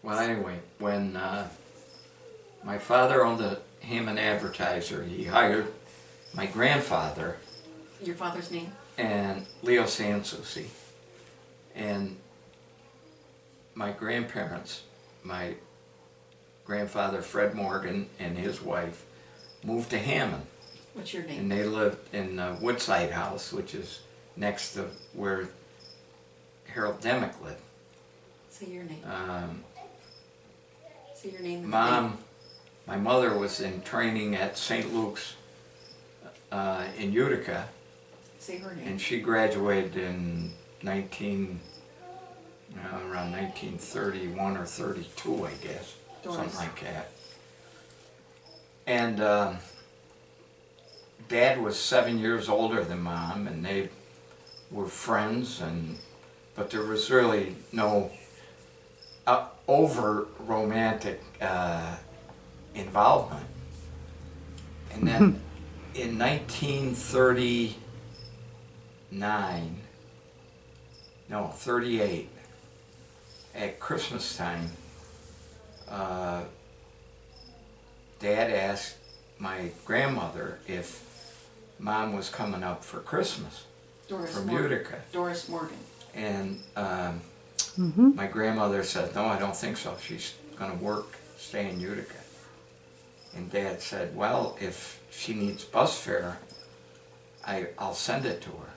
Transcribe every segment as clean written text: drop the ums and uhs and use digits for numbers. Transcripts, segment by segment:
Well, anyway, when my father owned the Hammond Advertiser, he hired my grandfather. Your father's name? And Leo Sansoucy. And my grandparents, my grandfather Fred Morgan and his wife, moved to Hammond. What's your name? And they lived in the Woodside House, which is next to where Harold Demick lived. Say your name. Say your name. Mom, my mother was in training at St. Luke's in Utica. Say her name. And she graduated in around 1931 or 32, I guess. Doris. Something like that. And Dad was 7 years older than Mom, and they were friends, but there was really no over romantic involvement. And then in 38, at Christmas time, Dad asked my grandmother if Mom was coming up for Christmas from Utica. Doris Morgan. And my grandmother said, no, I don't think so. She's going to stay in Utica. And Dad said, well, if she needs bus fare, I'll send it to her.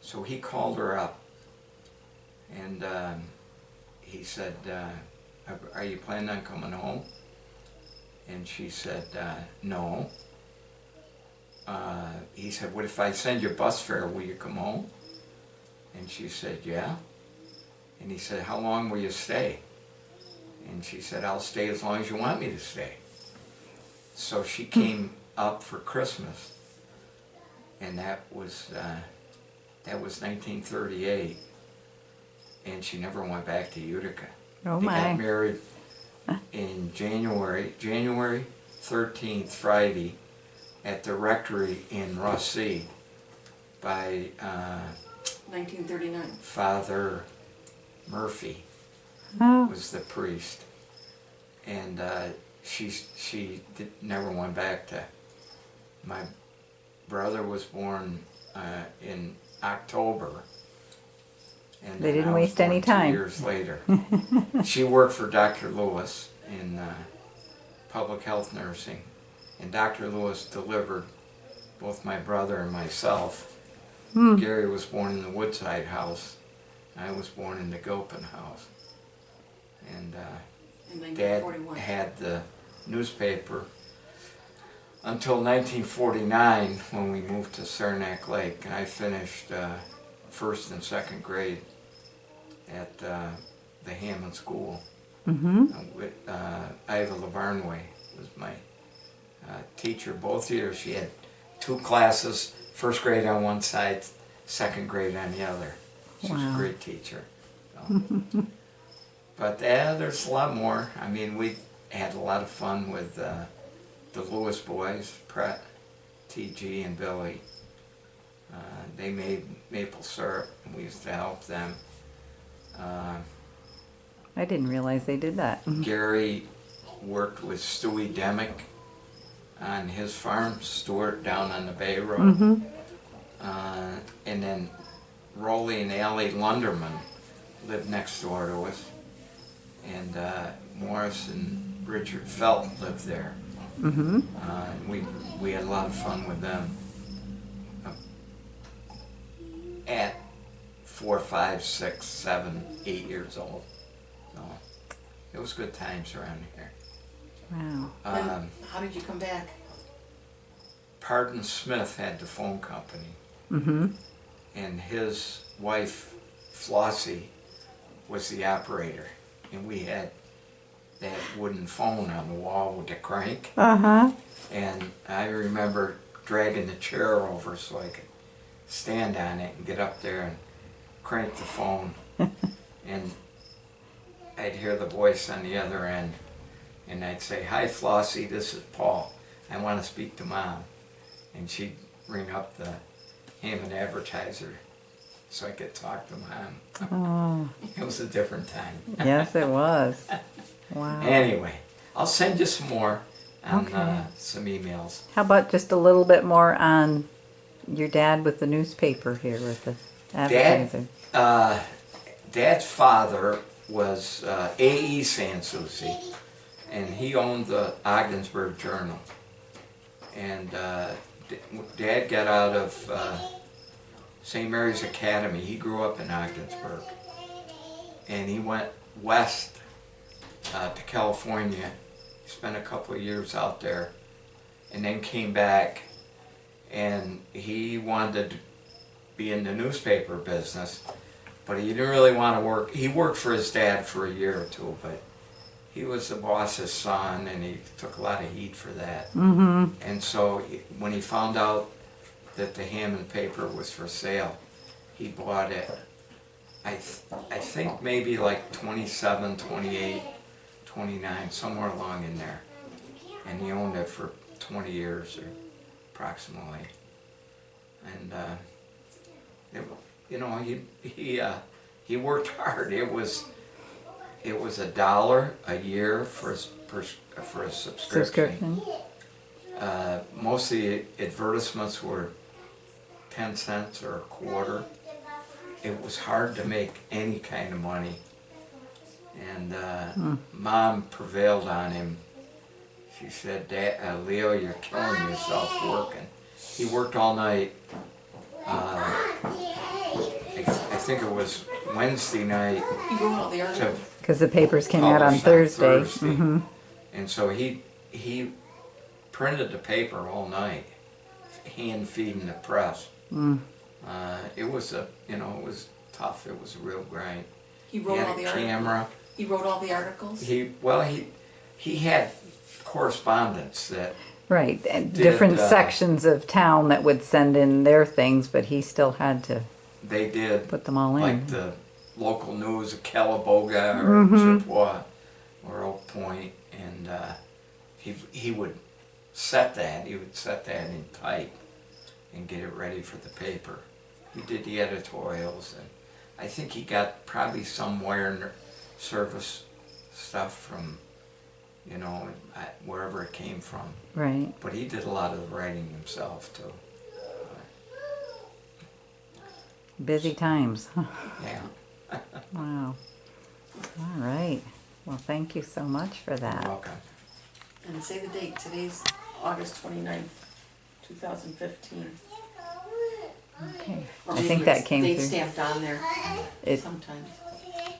So he called her up, and he said, are you planning on coming home? And she said, no. He said, what if I send you bus fare, will you come home? And she said, yeah. And he said, how long will you stay? And she said, I'll stay as long as you want me to stay. So she came up for Christmas, and that was 1938, and she never went back to Utica. Oh they my. got married in January 13th, Friday, at the rectory in Russie by 1939. Father Murphy Oh. was the priest, and she never went back to. My brother was born in October, and They then didn't I was waste any born time. 2 years later. She worked for Dr. Lewis in public health nursing, and Dr. Lewis delivered both my brother and myself. Gary was born in the Woodside House. I was born in the Gilpin House. And In Dad 1941. had the newspaper until 1949 when we moved to Saranac Lake, and I finished first and second grade at the Hammond School. With Iva Lavarnway was my teacher both years. She had 2 classes, first grade on one side, second grade on the other. She was a Wow. great teacher. So. But there's a lot more. I mean, we had a lot of fun with the Lewis boys, Pratt, T.G. and Billy. They made maple syrup, and we used to help them. I didn't realize they did that. Gary worked with Stewie Demick on his farm, Stewart, down on the Bay Road. And then Rolly and Allie Lunderman lived next door to us. And Morris and Richard Felt lived there. And we had a lot of fun with them. At 4, 5, 6, 7, 8 years old. So it was good times around here. Wow. Then how did you come back? Pardon Smith had the phone company, and his wife, Flossie, was the operator. And we had that wooden phone on the wall with the crank. And I remember dragging the chair over so I could stand on it and get up there and crank the phone. And I'd hear the voice on the other end, and I'd say, "Hi Flossie, this is Paul. I want to speak to Mom." And she'd ring up the Hammond Advertiser so I could talk to Mom. Oh, It was a different time. yes, it was. Wow. Anyway, I'll send you some more on Okay. some emails. How about just a little bit more on your dad with the newspaper here with the advertiser? Dad's father was A.E. Sansoucy, and he owned the Ogdensburg Journal. And Dad got out of St. Mary's Academy. He grew up in Ogdensburg. And he went west to California. He spent a couple of years out there, and then came back, and he wanted to be in the newspaper business, but he didn't really want to work. He worked for his dad for a year or two, but he was the boss's son, and he took a lot of heat for that. Mm-hmm. And so when he found out that the Hammond paper was for sale, he bought it. I think maybe like 27, 28, 29, somewhere along in there. And he owned it for 20 years or approximately. And you know, he worked hard. It was $1 a year for his subscription. Most of the advertisements were 10 cents or a quarter. It was hard to make any kind of money. And Mom prevailed on him. She said, Leo, you're killing yourself working. He worked all night. I think it was Wednesday night. He wrote all the articles. Because the papers came out on Thursday. Mm-hmm. And so he printed the paper all night, hand feeding the press. Mm. It was it was tough. It was a real grind. He wrote all the articles. Camera. He wrote all the articles. He had correspondence that. Right, and different sections of town that would send in their things, but he still had to They did put them all in. like the local news of Calaboga or Chippewa or Oak Point, and he would set that. He would set that in type and get it ready for the paper. He did the editorials, and I think he got probably some wire service stuff from, wherever it came from. Right. But he did a lot of the writing himself too. Busy times. Yeah. Wow. All right. Well, thank you so much for You're that. welcome. And say the date. Today's August 29th, 2015. Okay. Or I maybe think it's that came date through. stamped on there It sometimes.